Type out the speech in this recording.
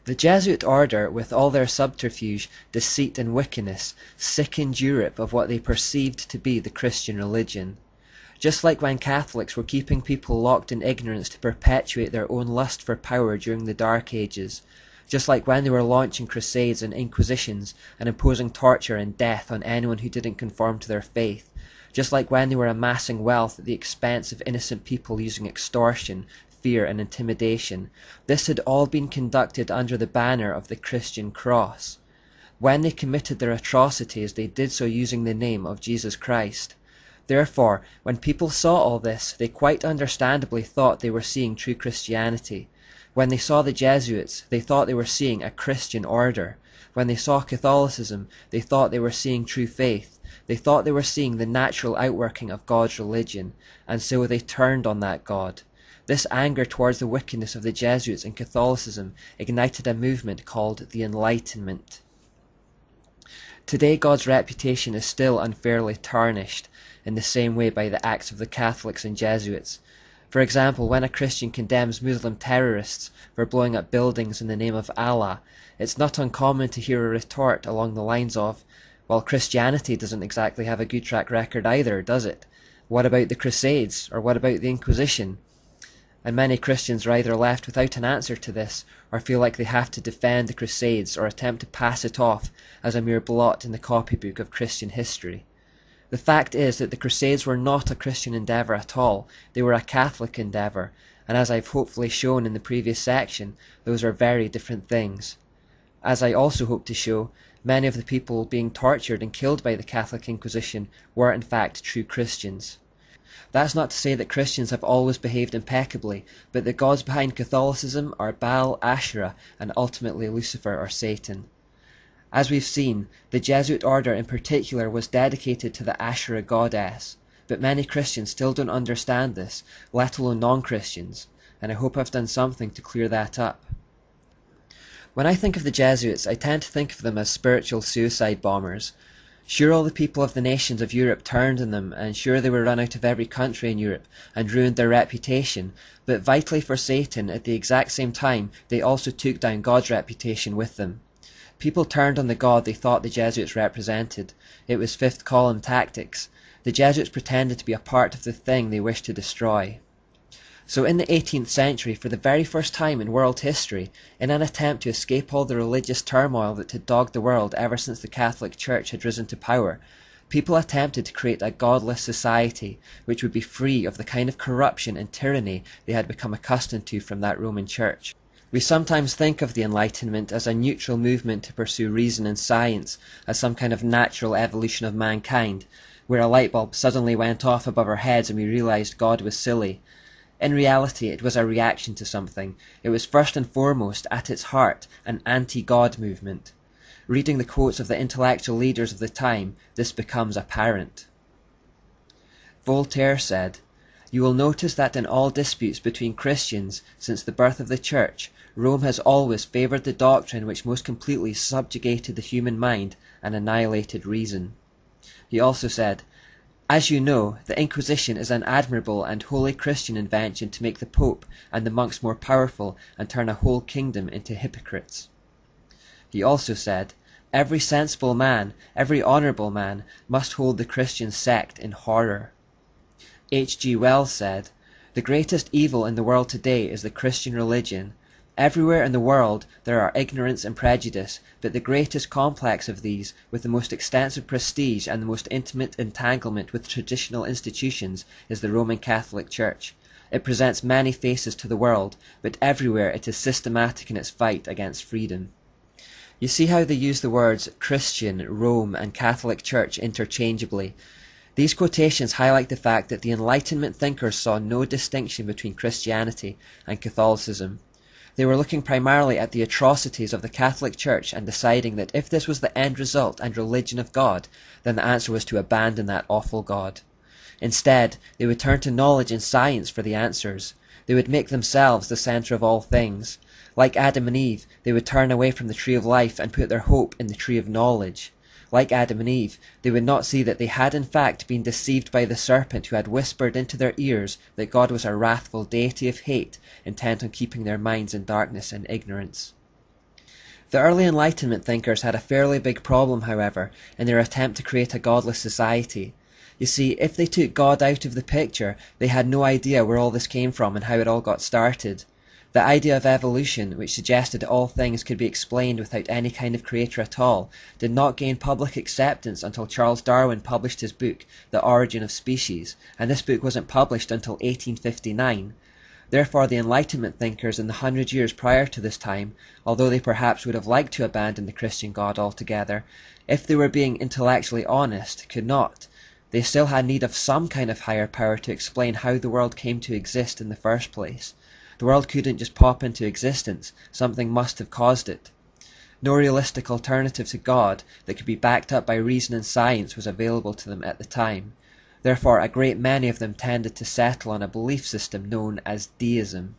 The Jesuit order, with all their subterfuge, deceit and wickedness, sickened Europe of what they perceived to be the Christian religion. Just like when Catholics were keeping people locked in ignorance to perpetuate their own lust for power during the Dark Ages, just like when they were launching crusades and inquisitions and imposing torture and death on anyone who didn't conform to their faith, just like when they were amassing wealth at the expense of innocent people using extortion, fear and intimidation, this had all been conducted under the banner of the Christian cross. When they committed their atrocities, they did so using the name of Jesus Christ. Therefore, when people saw all this, they quite understandably thought they were seeing true Christianity. When they saw the Jesuits, they thought they were seeing a Christian order. When they saw Catholicism, they thought they were seeing true faith. They thought they were seeing the natural outworking of God's religion, and so they turned on that God. This anger towards the wickedness of the Jesuits and Catholicism ignited a movement called the Enlightenment. Today, God's reputation is still unfairly tarnished in the same way by the acts of the Catholics and Jesuits. For example, when a Christian condemns Muslim terrorists for blowing up buildings in the name of Allah, it's not uncommon to hear a retort along the lines of, well, Christianity doesn't exactly have a good track record either, does it? What about the Crusades? Or what about the Inquisition? And many Christians are either left without an answer to this, or feel like they have to defend the Crusades or attempt to pass it off as a mere blot in the copybook of Christian history. The fact is that the Crusades were not a Christian endeavour at all, they were a Catholic endeavour, and as I've hopefully shown in the previous section, those are very different things. As I also hope to show, many of the people being tortured and killed by the Catholic Inquisition were in fact true Christians. That's not to say that Christians have always behaved impeccably, but the gods behind Catholicism are Baal, Asherah, and ultimately Lucifer or Satan. As we've seen, the Jesuit order in particular was dedicated to the Asherah goddess, but many Christians still don't understand this, let alone non-Christians, and I hope I've done something to clear that up. When I think of the Jesuits, I tend to think of them as spiritual suicide bombers. Sure, all the people of the nations of Europe turned on them, and sure they were run out of every country in Europe and ruined their reputation, but vitally for Satan, at the exact same time, they also took down God's reputation with them. People turned on the God they thought the Jesuits represented. It was fifth column tactics. The Jesuits pretended to be a part of the thing they wished to destroy. So in the 18th century, for the very first time in world history, in an attempt to escape all the religious turmoil that had dogged the world ever since the Catholic Church had risen to power, people attempted to create a godless society which would be free of the kind of corruption and tyranny they had become accustomed to from that Roman Church. We sometimes think of the Enlightenment as a neutral movement to pursue reason and science, as some kind of natural evolution of mankind, where a light bulb suddenly went off above our heads and we realised God was silly. In reality, it was a reaction to something. It was first and foremost, at its heart, an anti-God movement. Reading the quotes of the intellectual leaders of the time, this becomes apparent. Voltaire said, "You will notice that in all disputes between Christians since the birth of the Church, Rome has always favoured the doctrine which most completely subjugated the human mind and annihilated reason." He also said, "As you know, the Inquisition is an admirable and wholly Christian invention to make the Pope and the monks more powerful and turn a whole kingdom into hypocrites." He also said, "Every sensible man, every honourable man, must hold the Christian sect in horror." H.G. Wells said, "The greatest evil in the world today is the Christian religion. Everywhere in the world there are ignorance and prejudice, but the greatest complex of these, with the most extensive prestige and the most intimate entanglement with traditional institutions, is the Roman Catholic Church. It presents many faces to the world, but everywhere it is systematic in its fight against freedom." You see how they use the words Christian, Rome, and Catholic Church interchangeably. These quotations highlight the fact that the Enlightenment thinkers saw no distinction between Christianity and Catholicism. They were looking primarily at the atrocities of the Catholic Church and deciding that if this was the end result and religion of God, then the answer was to abandon that awful God. Instead, they would turn to knowledge and science for the answers. They would make themselves the centre of all things. Like Adam and Eve, they would turn away from the tree of life and put their hope in the tree of knowledge. Like Adam and Eve, they would not see that they had in fact been deceived by the serpent who had whispered into their ears that God was a wrathful deity of hate, intent on keeping their minds in darkness and ignorance. The early Enlightenment thinkers had a fairly big problem, however, in their attempt to create a godless society. You see, if they took God out of the picture, they had no idea where all this came from and how it all got started. The idea of evolution, which suggested all things could be explained without any kind of creator at all, did not gain public acceptance until Charles Darwin published his book, The Origin of Species, and this book wasn't published until 1859. Therefore the Enlightenment thinkers in the 100 years prior to this time, although they perhaps would have liked to abandon the Christian God altogether, if they were being intellectually honest, could not. They still had need of some kind of higher power to explain how the world came to exist in the first place. The world couldn't just pop into existence, something must have caused it. No realistic alternative to God that could be backed up by reason and science was available to them at the time. Therefore a great many of them tended to settle on a belief system known as deism.